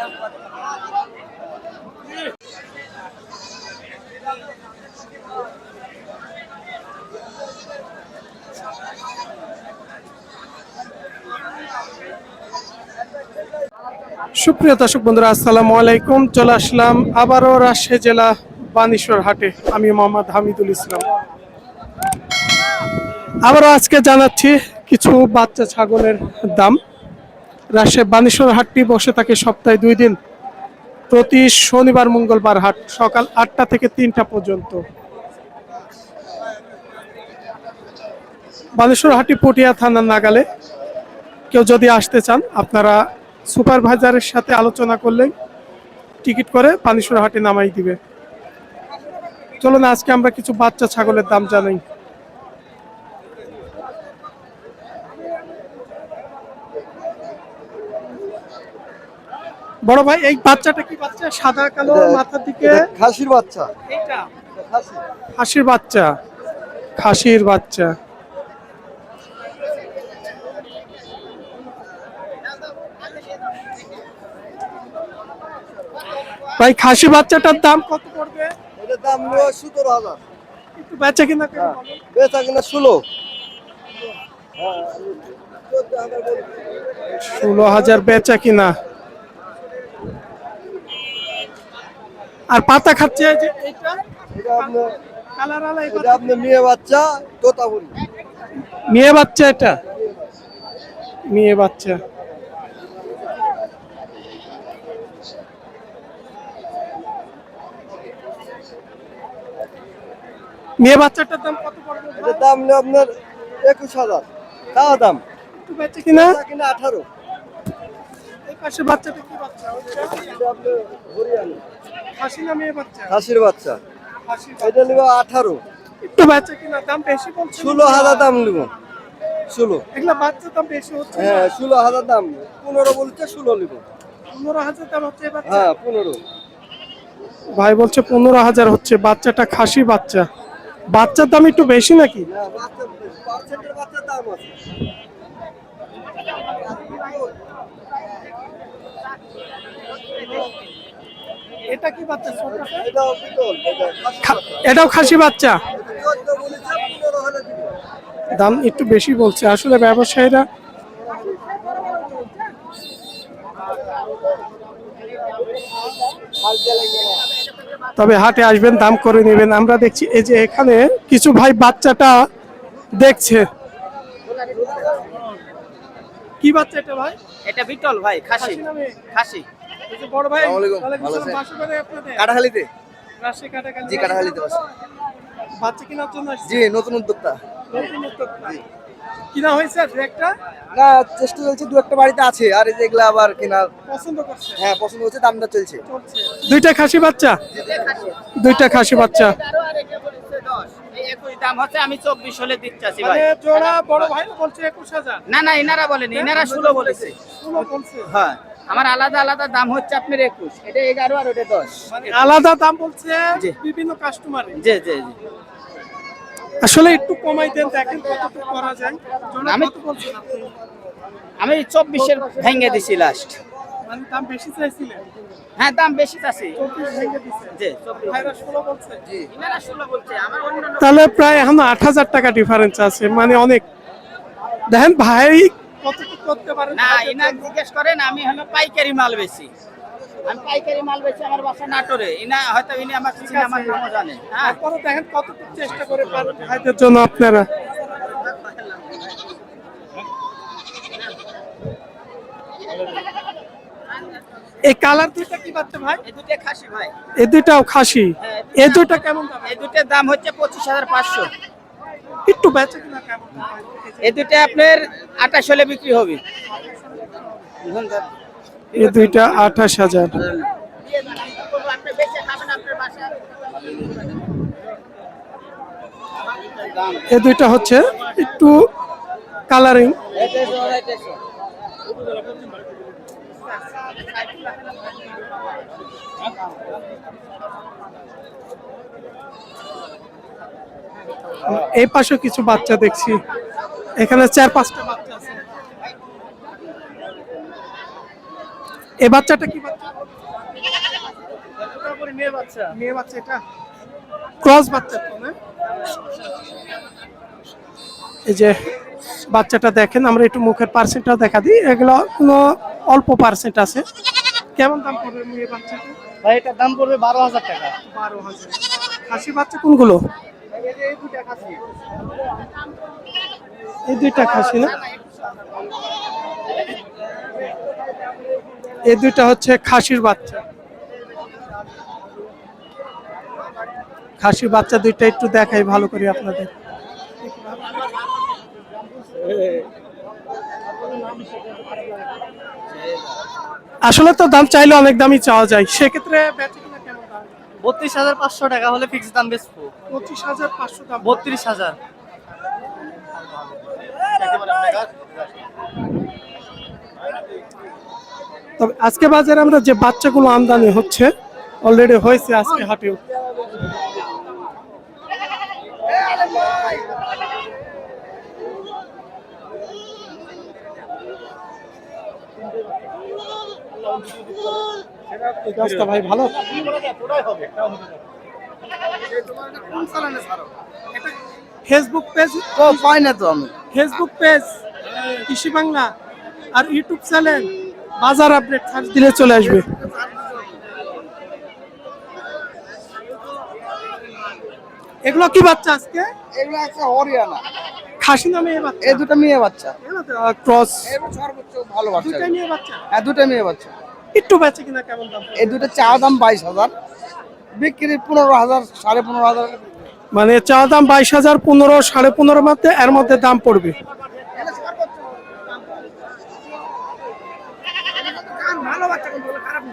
সুপ্রিয় দর্শক বন্ধুরা, আসসালামু আলাইকুম। চলে আসলাম আবারও রাজশাহী জেলা বানেশ্বর হাটে। আমি মোহাম্মদ হামিদুল ইসলাম। আবারও আজকে জানাচ্ছি কিছু বাচ্চা ছাগলের দাম। রাজশাহী বানেশ্বর হাটটি বসে থাকে সপ্তাহে 2 দিন, প্রতি শনিবার মঙ্গলবার হাট সকাল 8টা থেকে 3টা পর্যন্ত। বানেশ্বর হাটটি পটিয়া থানার নাগালে। কেউ যদি আসতে চান, আপনারা সুপারভাইজারের সাথে আলোচনা করলেই টিকিট করে বানেশ্বর হাটে নামাই দিবে। চলুন আজকে আমরা কিছু বাচ্চা ছাগলের দাম জানাই। বড় ভাই, এই বাচ্চাটা কি বাচ্চা? সাদা কালো মাথার দিকে খাসির বাচ্চা। এইটা খাসির বাচ্চা। খাসির বাচ্চা। ভাই, খাসি বাচ্চাটার দাম কত পড়বে? এটার দাম 17,000। একটু বেচা কিনা কেমন? বেচা কিনা 16। 16,000 বেচা কিনা। আর পাতা খাচ্ছে যে এইটা, এটা আপনার কালার আলা, এটা আপনার মেয়ে বাচ্চা তোতাপুরি। মেয়ে বাচ্চা, এটা মেয়ে বাচ্চা। মেয়ে বাচ্চাটার দাম কত পড়বে? এটার দাম হলো আপনার 21,000 টাকা দাম। একটু বেচা কিনা? বেচা কিনা 18। এই পাশে বাচ্চাটা কি বাচ্চা? এটা আপনার হরিয়ানা খাসি না মেয়ে বাচ্চা? খাসির বাচ্চা। খাসি। এটা নিব 18। একটু বেচা কিনা দাম বেশি বলছে। 16,000 দাম নিব। 16। এগুলা বাচ্চার দাম বেশি হচ্ছে। হ্যাঁ 16,000 দাম। 15 বলছে, 16 নিব। 15,000 দাম হচ্ছে এই বাচ্চা। হ্যাঁ 15। ভাই বলছে 15,000 হচ্ছে। বাচ্চাটা খাসি বাচ্চা। বাচ্চার দাম একটু বেশি নাকি? না বাচ্চা পার্সেন্টের বাচ্চার দাম আছে। এটা কি বাচ্চা? ছোটটা? এটাও বিটল, এটা খাসির বাচ্চা। এটাও খাসি বাচ্চা। 14 বলেছে, 15 হলে দিব। দাম একটু বেশি বলছে আসলে ব্যবসায়ীরা। তবে হাটে আসবেন, দাম করে নেবেন। আমরা দেখছি এই যে এখানে কিছু ভাই বাচ্চাটা দেখছে। কি বাচ্চা এটা ভাই? এটা বিটল ভাই, খাসি। খাসি। এই যে বড় ভাই, আসসালামু আলাইকুম। ওয়ালাইকুম ভালো আসসালাম। আছেন? বাসা করে আপনাদের? কাটাখালীতে। রাজশাহী কাটাখালী। জি কাটাখালীতে বাসা। বাচ্চা কেনার জন্য আসছে? জি নতুন উদ্যোক্তা। নতুন উদ্যোক্তা। কিনা হয়েছে একটা? না চেষ্টা চলছে, দু একটা বাড়িতে আছে, আর এই যে এগুলা আবার কেনা। পছন্দ করছে? হ্যাঁ পছন্দ হচ্ছে, দামটা চলছে। চলছে। দুইটা খাসি বাচ্চা? দুইটা খাসি বাচ্চা। এই 21 দাম হচ্ছে, আমি 24 হলে দিতে চাচ্ছি ভাই। মানে জোড়া বড় ভাই বলছে 21,000। না না, ইনারা বলেন, ইনারা 16 বলেছে। 16 বলছে। হ্যাঁ, আমার আলাদা আলাদা দাম হচ্ছে আপনার 21, এটা 11 আর ওটা 10। মানে আলাদা দাম বলছে জি। বিভিন্ন কাস্টমারে। জি জি জি। আসলে একটু কমাই দেন, দেখেন কতটুকু করা যায়। জোড়া আমি- কত বলছেন আপনি? আমি 24 এর ভেঙে দিছি লাস্ট। মানে দাম বেশি চাইছিলেন? হ্যাঁ দাম বেশি চাচ্ছি। 24 ভেঙে দিছেন। জি 24। ভাইরা 16 বলছে। ইনারা 16 বলছে, আমার অন্যান্য তাহলে প্রায় এখন 8,000 টাকা ডিফারেন্স আছে, মানে অনেক। দেখেন ভাই কতটুকু করতে পারেন। না, ইনার জিজ্ঞেস করেন, আমি হলো পাইকারি মাল বেশি। আমি পাইকারি মাল বেশি, আমার বাসা নাটোরে। ইনা হয়তো ইনি আমার চিনি, আমার নামও জানে। হ্যাঁ, তারপরে দেখেন কতটুকু চেষ্টা করে পারেন ভাইদের জন্য আপনারা। এই কালার দুইটা কি বাচ্চা ভাই? এই দুটো খাসি ভাই। এই দুইটাও খাসি। এই দুইটা কেমন দাম? এই দুটোর দাম হচ্ছে 25,500। একটু বেচা কিনা কেমন? এই দুটো আপনার 28 হলে বিক্রি হবে। এই দুইটা 28,000। আপনি বেচে খাবেন আপনার বাসায়। এই দুইটা হচ্ছে একটু কালারিং। এই পাশে কিছু বাচ্চা দেখছি, এখানে 4-5টা বাচ্চা আছে। এই বাচ্চাটা কি বাচ্চা? মেয়ে বাচ্চা। মেয়ে বাচ্চা, এটা ক্রস বাচ্চা তো না? এই যে বাচ্চাটা দেখেন, আমরা একটু মুখের পার্সেন্টটা দেখা দিই। এগুলো কোনো অল্প পার্সেন্ট আছে। কেমন দাম পড়বে মেয়ে বাচ্চাটা? ভাই এটার দাম পড়বে 12,000 টাকা। 12,000। খাসি বাচ্চা কোনগুলো? এই দুইটা খাসি। এই দুইটা খাসি না? এই দুইটা হচ্ছে খাসির বাচ্চা। খাসির বাচ্চা দুইটা একটু দেখাই ভালো করে আপনাদের। আসলে তো দাম চাইলে অনেক দামই চাওয়া যায়, সেক্ষেত্রে বেচে কিনা কেমন দাম? 32,500 টাকা হলে ফিক্স দাম বেচবো। 25,500 দাম। 32,000। তবে আজকে বাজারে আমরা যে বাচ্চাগুলো আমদানি হচ্ছে, অলরেডি হয়েছে আজকে হাটেও। এই গাছটা ভাই ভালো। ফেসবুক পেজ তো পাই না তো আমি। ফেসবুক পেজ কৃষি বাংলা আর ইউটিউব চ্যানেল বাজার আপডেট সার্চ দিলে চলে আসবে। এগুলো কি বাচ্চা আজকে? এগুলো একটা হরিয়ানা। খাসি নামে এই বাচ্চা? এই দুটো মেয়ে বাচ্চা। ক্রস। এগুলো সর্বোচ্চ ভালো বাচ্চা। দুইটাই নিয়ে বাচ্চা? হ্যাঁ দুটো মেয়ে বাচ্চা। একটু বেচে কিনা কেমন দাম? এই দুটো চা দাম 22,000, বিক্রি 15,000, 15,500। মানে চা দাম 22,000, 15, 15.5 মধ্যে, এর মধ্যে দাম পড়বে।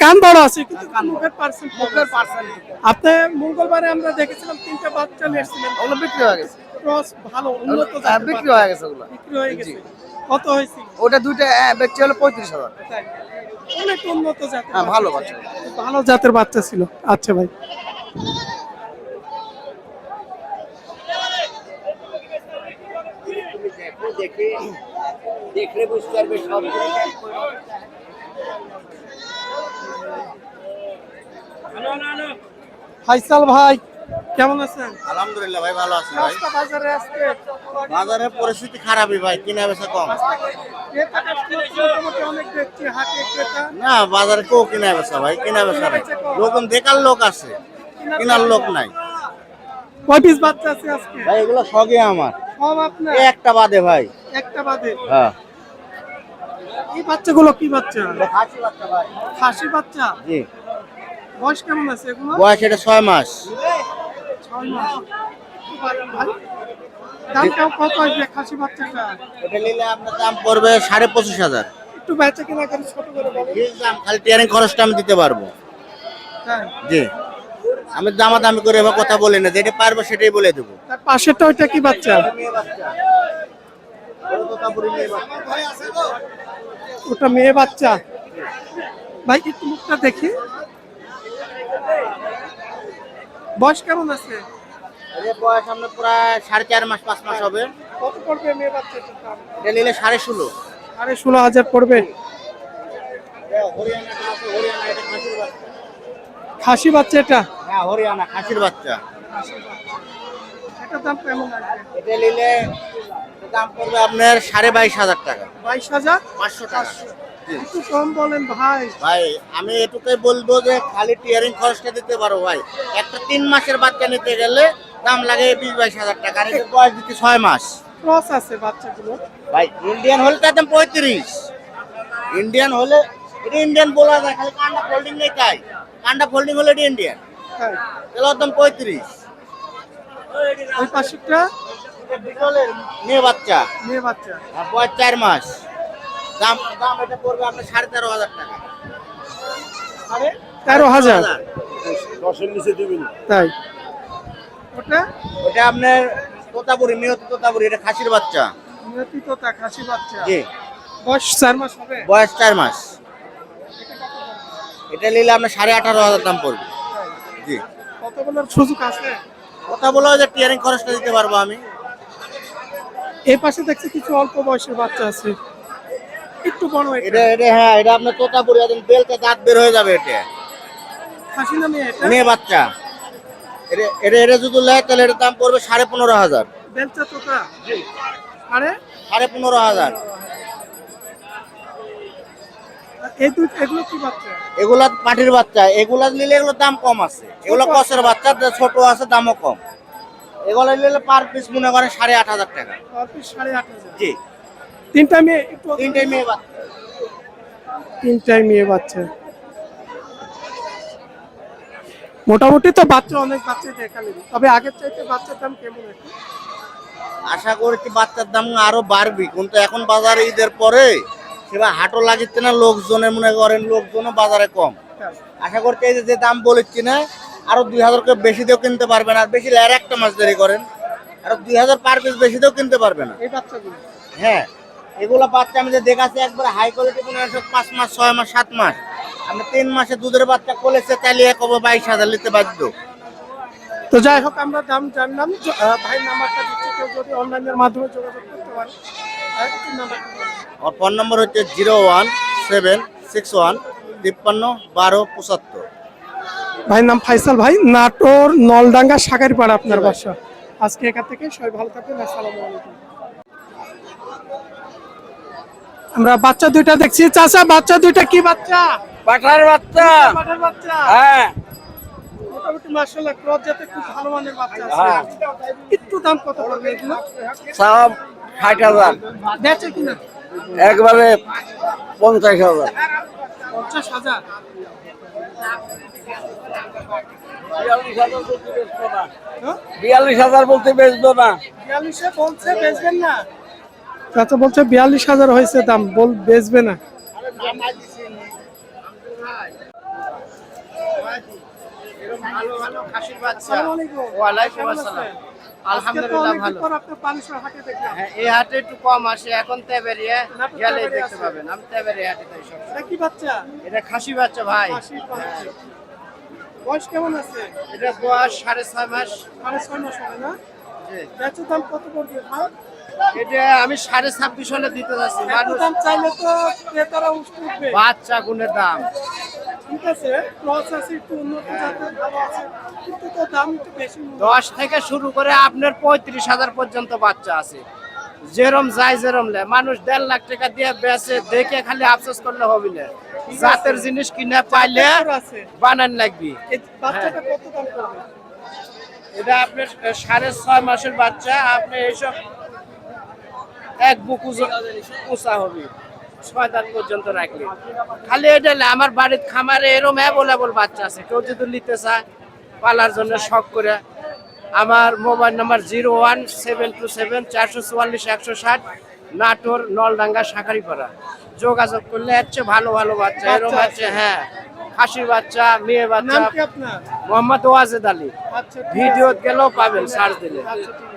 কান বড় আছে কিন্তু মুখের পার্সেন্ট। আপনি মঙ্গলবারে আমরা দেখেছিলাম 3টা বাচ্চা নিয়ে এসেছিলেন, ওগুলো বিক্রি হয়ে গেছে। ক্রস ভালো উন্নত হ্যাঁ, জাতের বিক্রি বাচ্চা। হয়ে গেছে ওগুলো। বিক্রি হয়ে গেছে। কত হয়েছে? ওটা দুইটা বেচতে হলো 35,000। তাই? অনেক উন্নত জাতের। হ্যাঁ ভালো বাচ্চা। ভালো জাতের বাচ্চা ছিল। আচ্ছা ভাই, দেখলে বুঝতে পারবে সব। ফাইসাল ভাই কেমন আছেন? আলহামদুলিল্লাহ ভাই, ভালো আছি ভাই। রাস্তা বাজারে আজকে বাজারের পরিস্থিতি খারাপই ভাই, কেনা বেচা কম। ক্রেতা মোটামুটি অনেক দেখছি হাটে ক্রেতা। না বাজারে কেউ কেনা বেচা ভাই, কেনা বেচা নাই। লোকজন দেখার লোক আছে, কেনার লোক নাই কয় পিস বাচ্চা আছে আজকে? ভাই। এগুলো সগে আমার, সব আপনার? এই একটা বাদে ভাই। একটা বাদে? হ্যাঁ এই বাচ্চাগুলো কি বাচ্চা? খাসি বাচ্চা ভাই। খাসি বাচ্চা? জি। বয়স কেমন আছে এগুলো? বয়স এটা 6 মাস। 6 মাস। ভাই, দাম কেমন, কত আসবে খাসি বাচ্চাটা? এটা নিলে আপনার দাম পড়বে 25,500। একটু বেচা কিনা করে ছোট করে বলেন। ঠিক দাম, খালি টিয়ারিং খরচটা আমি দিতে পারবো। হ্যাঁ। জি, আমি দামাদামি করে এবার কথা বলি না, যেটা পারবো সেটাই বলে দেবো। তার পাশেরটা ওইটা কি বাচ্চা? ওটা মেয়ে বাচ্চা। ভাই একটু মুখটা দেখি। বয়স কেমন আছে? এর বয়স আপনার প্রায় 4.5 মাস 5 মাস হবে। কত পড়বে মেয়ে বাচ্চাটার দাম? এটা নিলে 16.5। 16,500 পড়বে। হরিয়ানা আছে, হরিয়ানা এটা খাসির বাচ্চা। খাসি বাচ্চা এটা? হ্যাঁ হরিয়ানা খাসির বাচ্চা। এটার দাম কেমন আসবে? এটা নিলে দাম পড়বে আপনার 22,500 টাকা। 22,500 টাকা। জি। একটু কম বলেন ভাই। ভাই আমি এটুকুই বলবো যে খালি টিয়ারিং খরচটা দিতে পারো ভাই। একটা 3 মাসের বাচ্চা নিতে গেলে দাম লাগে 20-22,000 টাকা, আর এর বয়স দিতে 6 মাস। ক্রস আছে বাচ্চাগুলো। ভাই ইন্ডিয়ান হলে তার দাম 35। ইন্ডিয়ান হলে এটা ইন্ডিয়ান বলা যায়, খালি কান্ডা ফোল্ডিং নেই তাই। কান্ডা ফোল্ডিং হলে এটা ইন্ডিয়ান, হ্যাঁ। তাহলে ওর দাম 35। ওই পাশেরটা এটা বিটলের মেয়ে বাচ্চা, মেয়ে বাচ্চা। আর বয়স 4 মাস। দাম দাম এটা পড়বে আপনার 13,500 টাকা। 13,000? 10-এর নিচে দিবেন তাই? ওটা ওটা আপনার তোতাপুরি, নিয়ত তোতাপুরি, এটা খাসির বাচ্চা। নিয়তি তোতা খাসি বাচ্চা। জি। বয়স 4 মাস হবে? বয়স 4 মাস। এটা নিলে আপনার 18,500 দাম পড়বে। জি। কতগুলোর সুযোগ আছে? কথা বলা যে টিয়ারিং খরচটা দিতে পারবো আমি। এই পাশে দেখছি কিছু অল্প বয়সের বাচ্চা আছে। একটু বড় এটা এটা হ্যাঁ এটা আপনার তোতাপুরি একদম বেলতে দাঁত বের হয়ে যাবে এটা খাসি না মেয়ে এটা? মেয়ে বাচ্চা এটা এটা এটা যদি নেয় তাহলে এটার দাম পড়বে 15,500 বেলচা তোতা আরে 15,500 এই দুই এগুলো কি বাচ্চা? এগুলা পাটির বাচ্চা এগুলা নিলে এগুলোর দাম কম আছে এগুলো কসের বাচ্চা ছোট আছে দামও কম এগুলো নিলে পার পিস মনে করেন 8,500 টাকা অফিস 8,500 জি তিনটা মেয়ে একটু তিনটে মেয়ে বাচ্চা তিনটাই মেয়ে বাচ্চা মোটামুটি তো বাচ্চা অনেক বাচ্চা দেখালেন তবে আগের চাইতে বাচ্চার দাম কেমন এখন? আশা করছি বাচ্চার দাম আরো বাড়বে কিন্তু এখন বাজারে ঈদের পরে সেবা হাটও লাগিচ্ছে না লোকজনের মনে করেন লোকজনও বাজারে কম আশা করছি এই যে দাম বলেছি না আরো 2,000 করে বেশি দিয়েও কিনতে পারবেন আর বেশি আর একটা মাস দেরি করেন আরো 2,000 পার পিস বেশি দিয়েও কিনতে পারবে না এই বাচ্চাগুলো হ্যাঁ এগুলো বাচ্চা আমি যে দেখাচ্ছি একবার হাই কোয়ালিটি কোনো 5 মাস 6 মাস 7 মাস আমরা 3 মাসে দুধের বাচ্চা কোলেছে চালিয়ে কবে 22,000 নিতে বাধ্য তো যাই হোক আমরা দাম জানলাম ভাই নাম্বারটা দিচ্ছে কেউ যদি অনলাইনের মাধ্যমে যোগাযোগ করতে পারে একটু নাম্বারটা বলুন। আমার ফোন নম্বর হচ্ছে 01761 53 12 75 ভাইয়ের নাম ফাইসাল ভাই নাটোর নলডাঙ্গা শাকারিপাড়া আপনার বাসা আজকে এখান থেকে সবাই ভালো থাকবেন আসসালামু আলাইকুম আমরা বাচ্চা দুইটা দেখছি চাচা বাচ্চা দুইটা কি বাচ্চা পাঠার বাচ্চা পাঠার বাচ্চা হ্যাঁ মোটামুটি মাশাআল্লাহ ক্রস জাতে খুব ভালো মানের বাচ্চা আছে একটু দাম কত পড়বে এগুলো সব 60,000 বেচে কিনা একবারে 50,000 50,000 42,000 বলতে বেচবো না 42 বলছে বেচবেন না চাচা বলছে 42,000 হয়েছে দাম বল বেচবে না ভালো ভালো খাসির বাচ্চা আসসালামু আলাইকুম ওয়ালাইকুম কেমন আসসালাম আছেন? আলহামদুলিল্লাহ আজকে তো ভালো অনেকদিন পর আপনার পানিশর হাটে দেখলাম হ্যাঁ এই হাটে একটু কম আসে এখন তেবেরিয়া নাটোর গেলেই তেবেরিয়া দেখতে আছে। পাবেন আমি তেবেরিয়া হাটে তাই সব এটা কি বাচ্চা এটা খাসি বাচ্চা ভাই হাসির বাচ্চা বয়স কেমন আছে এটা বয়স 6.5 মাস 6.5 মাস হবে না জি। বেচার দাম কত পড়বে ভাই এটা আমি 26.5 হলে দিতে যাচ্ছি এত মানুষ দাম চাইলে তো ক্রেতারা উঠবে বাচ্চা গুণের দাম ঠিক আছে ক্রস আছে একটু উন্নত জাতের ভালো আছে কিন্তু তো দাম একটু বেশি মনে হয়। 10 থেকে শুরু করে আপনার 35,000 পর্যন্ত বাচ্চা আছে যেরম যায় যেরম লে মানুষ 1.5 লাখ টাকা দিয়ে বেচে দেখে খালি আফসোস করলে হবে না জাতের জিনিস কিনে পাইলে জাতের আছে বানান লাগবে এই বাচ্চাটা কত দাম পড়বে এটা আপনার 6.5 মাসের বাচ্চা আপনি এইসব এক বুক উঁচা হবে 6 দাঁত পর্যন্ত রাখলে খালি এটা না, আমার বাড়ির খামারে এরম অ্যাভেলেবল বাচ্চা আছে কেউ যদি নিতে চায় পালার জন্য শখ করে আমার মোবাইল নাম্বার 01727 নাটোর নলডাঙ্গা শাকারিপাড়া যোগাযোগ করলে হচ্ছে ভালো ভালো বাচ্চা এরম বাচ্চা হচ্ছে হ্যাঁ খাসির বাচ্চা মেয়ে বাচ্চা নাম কি আপনার মোহাম্মদ ওয়াজেদ আলী আচ্ছা ঠিক আছে। ভিডিও গেলেও পাবেন সার্চ দিলে আচ্ছা ঠিক আছে